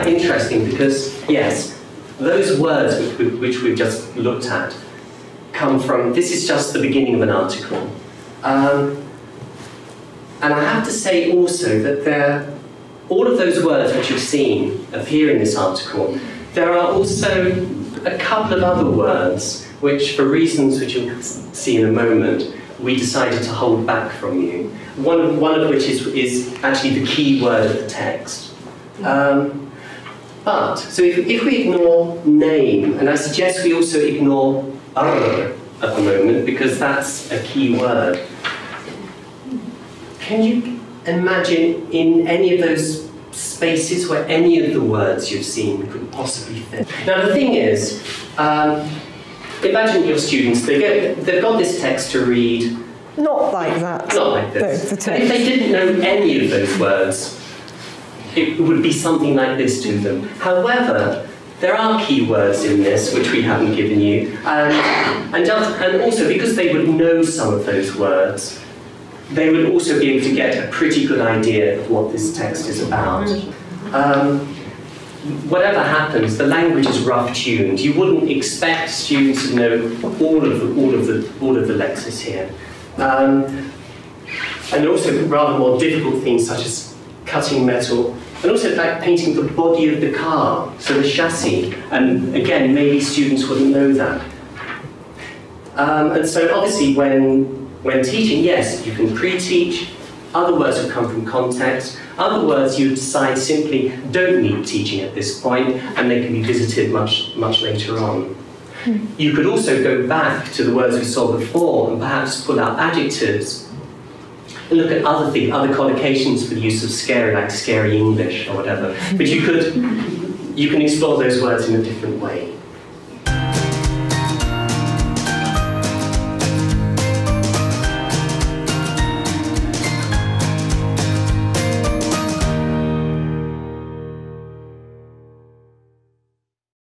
quite interesting because, yes, those words which we've just looked at come from, this is just the beginning of an article. And I have to say also that all of those words which you've seen appear in this article, there are also a couple of other words which, for reasons which you'll see in a moment, we decided to hold back from you. One of which is actually the key word of the text. So if we ignore name, and I suggest we also ignore at the moment, because that's a key word. Can you imagine in any of those spaces where any of the words you've seen could possibly fit? Now the thing is, imagine your students, they've got this text to read. Not like that. Not like this. The If they didn't know any of those words, it would be something like this to them. However, there are key words in this which we haven't given you, and also because they would know some of those words, they would also be able to get a pretty good idea of what this text is about. Whatever happens, the language is rough-tuned. You wouldn't expect students to know all of the lexis here, and also rather more difficult things such as cutting metal, and also like painting the body of the car, so the chassis. And again, maybe students wouldn't know that. And so obviously when teaching, yes, you can pre-teach. Other words will come from context. Other words you decide simply don't need teaching at this point, and they can be visited much later on. You could also go back to the words we saw before and perhaps pull out adjectives and look at other things, other collocations for the use of scary, like scary English or whatever. But you can explore those words in a different way.